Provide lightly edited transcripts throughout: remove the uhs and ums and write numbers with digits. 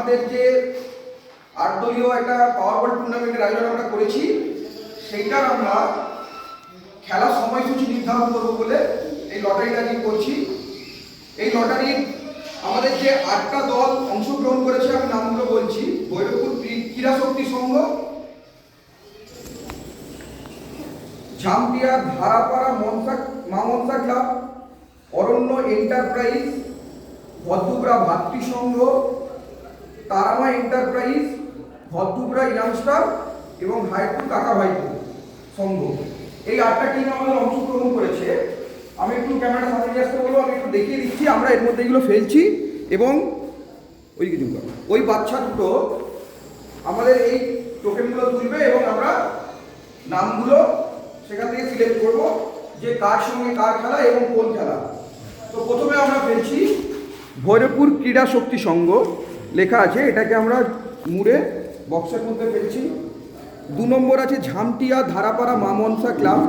আমাদের যে 8 দলীয় একটা পাওয়ার বল টুর্নামেন্টের আয়োজন আমরা করেছি, সেইটার আমরা খেলার সময়সূচি নির্ধারণ করবো বলে এই লটারিটা নিয়ে করছি। এই লটারির আমাদের যে 8টা দল অংশগ্রহণ করেছে, আমি নামগুলো বলছি। ভৈরবপুর ক্রীড়া শক্তি সংঘ, ঝাম্পিয়া ধারাপাড়া মা মনসা ক্লাব, অরণ্য এন্টারপ্রাইজ, ভদ্দুবরা ভাতৃসংঘ, তারামা এন্টারপ্রাইজ, ভদ্দুবরা ইয়াংস্টার এবং হাইপুর কাকা ভাইপুর সংঘ। এই 8টা টিম আমাদের অংশগ্রহণ করেছে। আমি একটু ক্যামেরাটা সামনে নিয়ে আসতে বলবো, আমি একটু দেখিয়ে দিচ্ছি। আমরা এর মধ্যে এগুলো ফেলছি এবং ওই বাচ্চা দুটো আমাদের এই টোকেনগুলো তুলবে এবং আমরা নামগুলো সেখান থেকে সিলেক্ট করব যে কার সঙ্গে কার খেলা এবং কোন খেলা। তো প্রথমে আমরা ফেলছি ভৈরবপুর ক্রীড়া শক্তি সংঘ লেখা আছে, এটাকে আমরা মুড়ে বক্সের মধ্যে ফেলছি। 2 নম্বর আছে ঝামটিয়া ধারাপাড়া মা মনসা ক্লাব,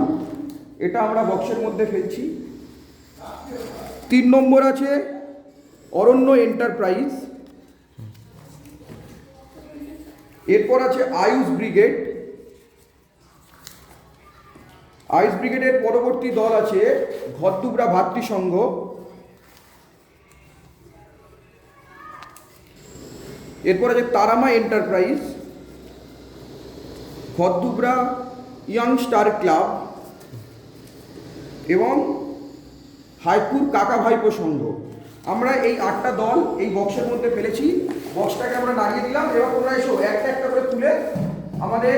এটা আমরা বক্সের মধ্যে ফেলছি। 3 নম্বর আছে অরণ্য এন্টারপ্রাইজ। এরপর আছে আয়ুষ ব্রিগেড। আয়ুষ ব্রিগেডের পরবর্তী দল আছে ভদ্দুবরা ভাতৃসংঘ। এরপর আছে Tarama enterprise, Bhaddubara young star club এবং হাইপুর কাকা ভাইপো সংঘ। আমরা এই 8টা দল এই বক্সের মধ্যে ফেলেছি। বক্সটাকে আমরা নাড়িয়ে দিলাম। এবার তোমরা এসো, একটা একটা করে তুলে আমাদের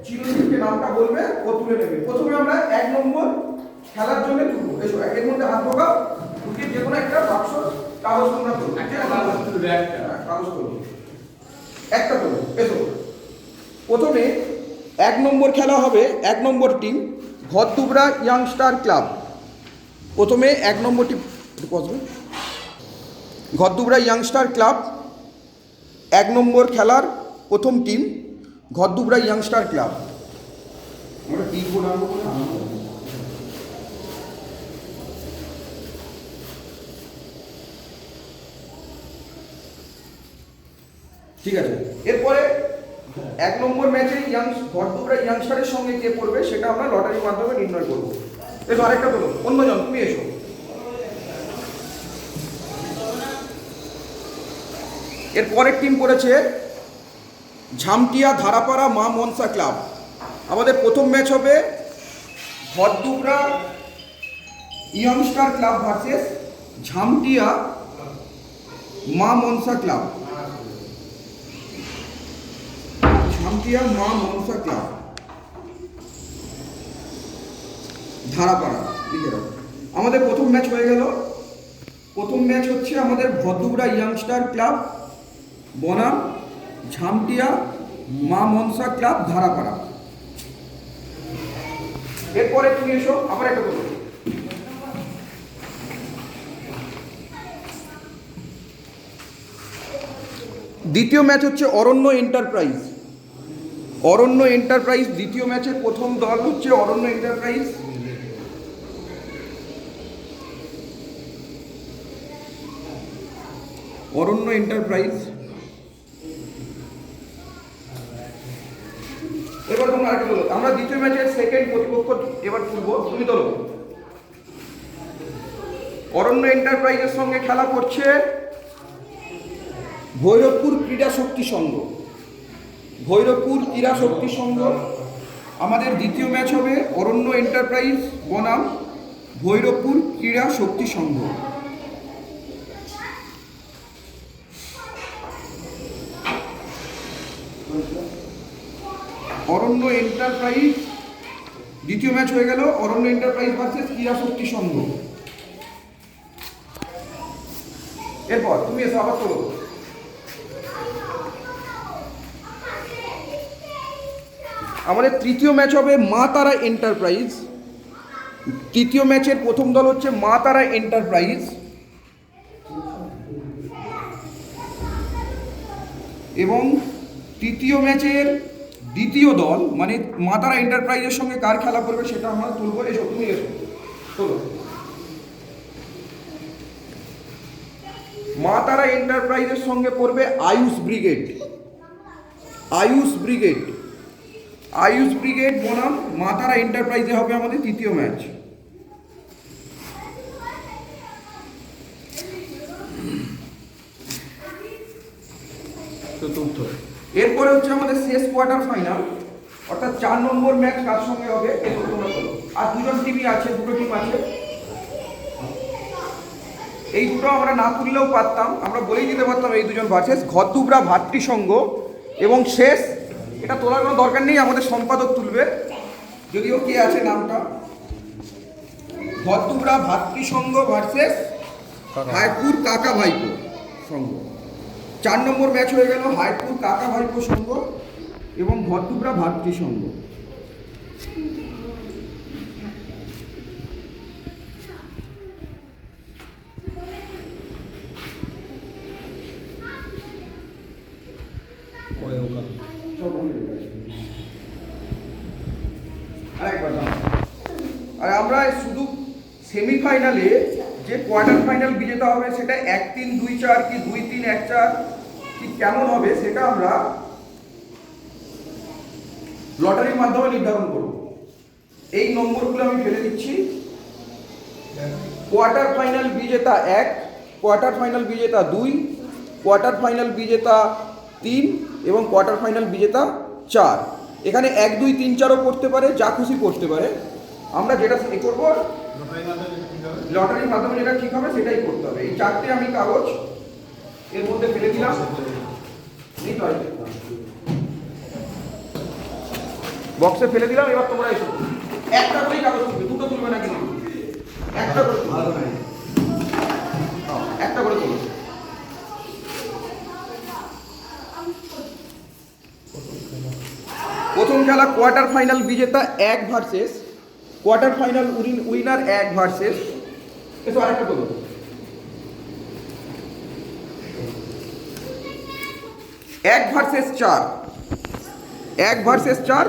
চিরঞ্জীবকে নামটা বলবে, ও তুলে নেবে। প্রথমে আমরা 1 নম্বর খেলার জন্য তুলবো। এসো, এর মধ্যে হাত ঢোকাও, ঢুকিয়ে যে কোনো একটা বাক্স কাগজ তোমরা তুলো, কাগজ তুলো, একটা তুলো। এসো, প্রথমে 1 নম্বর খেলা হবে। 1 নম্বর টিম ভদ্দুবরা ইয়াংস্টার ক্লাব। প্রথমে 1 নম্বর টিম ভদ্দুবরা ইয়াংস্টার ক্লাব। 1 নম্বর খেলার প্রথম টিম ভদ্দুবরা ইয়াংস্টার ক্লাব। ঠিক আছে, এরপরে 1 নম্বর ম্যাচে ভদ্দুবরা ইয়াংস্টারের সঙ্গে কে পড়বে সেটা আমরা লটারির মাধ্যমে নির্ণয় করবো। এসো, আরেকটা বলো, অন্যজন তুমি এসো। এর পরের টিম পড়েছে ঝামটিয়া ধারাপাড়া মা মনসা ক্লাব। আমাদের প্রথম ম্যাচ হবে ভদ্দুবরা ইয়াংস্টার ক্লাব ভার্সেস ঝামটিয়া মা মনসা ক্লাব। ঝামটিয়া মা মনসা ক্লাব ধারাপাড়া, লিখে রাখো। আমাদের প্রথম ম্যাচ হয়ে গেল। প্রথম ম্যাচ হচ্ছে আমাদের ভদ্দুবরা ইয়াংস্টার ক্লাব বনাম ঝামটিয়া মা মনসা ক্লাব ধারাপাড়া। এরপরে তুমি এসো, আবার একটা বলো। দ্বিতীয় ম্যাচ হচ্ছে অরণ্য এন্টারপ্রাইজ। অরণ্য এন্টারপ্রাইজ দ্বিতীয় ম্যাচের প্রথম দল হচ্ছে অরণ্য এন্টারপ্রাইজ। অরণ্য এন্টারপ্রাইজ। এবার তোমরা আরেকটা বলো। আমরা দ্বিতীয় ম্যাচের সেকেন্ড প্রতিপক্ষ এবার তুলবো, তুমি তোলো। অরণ্য এন্টারপ্রাইজের সঙ্গে খেলা করছে ভৈরবপুর ক্রীড়া শক্তি সংঘ। ভৈরবপুর ক্রীড়া শক্তি সংঘ। আমাদের দ্বিতীয় ম্যাচ হবে অরণ্য এন্টারপ্রাইজ বনাম ভৈরবপুর ক্রীড়া শক্তি সংঘ। অরণ্য এন্টারপ্রাইজ দ্বিতীয় ম্যাচ হয়ে গেল, অরণ্য এন্টারপ্রাইজ ভার্সেস ক্রীড়া শক্তি সংঘ। এরপর তুমি এসে আবার তোলো। আমাদের তৃতীয় ম্যাচ হবে মা তারা এন্টারপ্রাইজ। তৃতীয় ম্যাচের প্রথম দল হচ্ছে মা তারা এন্টারপ্রাইজ এবং তৃতীয় ম্যাচের দ্বিতীয় দল মানে মা তারা এন্টারপ্রাইজের সঙ্গে কার খেলা করবে সেটা আমরা তুলবো। এসো, তুমি এসো, চলো। মা তারা এন্টারপ্রাইজের সঙ্গে পড়বে Ayush brigade. Ayush brigade, Ayush brigade বনাম মা তারা এন্টারপ্রাইজে হবে আমাদের তৃতীয় ম্যাচ। চতুর্থ, এরপরে হচ্ছে আমাদের শেষ কোয়ার্টার ফাইনাল, অর্থাৎ 4 নম্বর ম্যাচ কার সঙ্গে হবে এসব তোমরা বলো। আর দুজন টিমই আছে, দুটো টিম আছে, এই দুটো আমরা না তুললেও পারতাম, আমরা বলেই দিতে পারতাম এই দুজন ভার্সেস ঘরদুবরা ভাতৃসংঘ। এবং শেষ, এটা তোলার কোনো দরকার নেই, আমাদের সম্পাদক তুলবে, যদিও কে আছে নামটা, ঘরদুবরা ভাতৃসংঘ ভার্সেস হাইপুর কাকা ভাইপো সংঘ। 4 নম্বর ম্যাচ হয়ে গেল হাইপুর কাকা ভাইপো সংঘ এবং ঘরদুবরা ভাতৃসংঘ। আর আমরা শুধু সেমিফাইনালে যে কোয়ার্টার ফাইনাল বিজেতা হবে সেটা 1-3, 2-4 কি 2-3, 1-4 কি কেমন হবে সেটা আমরা লটারির মাধ্যমে নির্ধারণ করব। এই নম্বরগুলো আমি ফেলে দিচ্ছি। কোয়ার্টার ফাইনাল বিজেতা 1, কোয়ার্টার ফাইনাল বিজেতা 2, কোয়ার্টার ফাইনাল বিজেতা 3 এবং কোয়ার্টার ফাইনাল বিজেতা 4। এখানে 1, 2, 3, 4ও পড়তে পারে, যা খুশি পড়তে পারে। আমরা যেটা এ করবো লটারির মাধ্যমে যেটা ঠিক হবে সেটাই করতে হবে। এই 4টে আমি কাগজ এর মধ্যে ফেলে দিলাম, বক্সে ফেলে দিলাম। এবার তোমরা এসো, একটা করেই কাগজ তুলবে, দুটো তুলবে না কিন্তু, একটা করে তুলবে, একটা করে তুলবে। প্রথম খেলা কোয়ার্টার ফাইনাল বিজেতা 1 versus quarter final winner 1 versus, এসো আরেকটা বলো, 1 ভার্সেস 4, 1 ভার্সেস 4।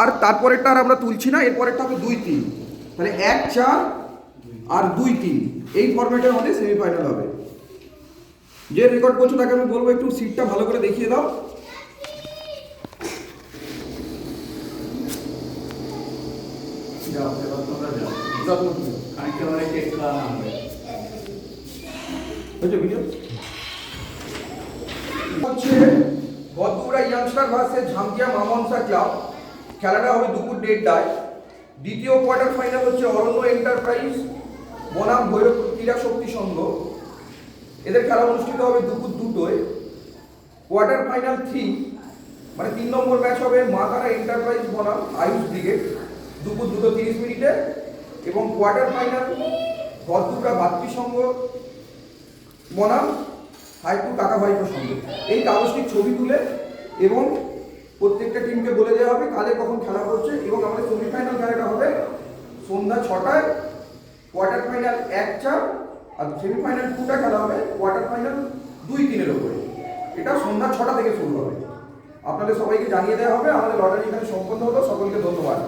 আর তারপরেরটা আর আমরা তুলছি না, এরপরেরটা হবে 2-3, তাহলে 1-4 আর 2-3, এই ফরম্যাটের মধ্যে সেমিফাইনাল হবে। যে রেকর্ড করছো তাকে আমি বলবো একটু সিটটা ভালো করে দেখিয়ে দাও। হচ্ছে ঘরদুবরা ইয়াংস্টার ভার্সেস ঝামকিয়া মামনসা ক্লাব। খেলাটা হবে দুপুর 1:30টায়। দ্বিতীয় কোয়ার্টার ফাইনাল হচ্ছে অরণ্য এন্টারপ্রাইজ বনাম ভৈরব ক্রীড়া শক্তি সংঘ। এদের খেলা অনুষ্ঠিত হবে দুপুর 2টোয়। কোয়ার্টার ফাইনাল 3, মানে 3 নম্বর ম্যাচ হবে মা তারা এন্টারপ্রাইজ বনাম আয়ুষ ব্রিগেড দুপুর 2:30 এবং কোয়ার্টার ফাইনাল ঘরদুবরা ভাতৃসংঘ বনাম হাইপুর কাকা ভাইপো সংঘ। এই কাগজটির ছবি তুলে এবং প্রত্যেকটা টিমকে বলে দেওয়া হবে কালে কখন খেলা করছে। এবং আমাদের সেমিফাইনাল খেলাটা হবে সন্ধ্যা 6টায়, কোয়ার্টার ফাইনাল 1-4 আর সেমিফাইনাল 2টা খেলা হবে কোয়ার্টার ফাইনাল 2-3-এর উপরে। এটা সন্ধ্যা 6টা থেকে শুরু হবে। আপনাদের সবাইকে জানিয়ে দেওয়া হবে। আমাদের লটারি এখানে সম্পন্ন হলো। সকলকে ধন্যবাদ।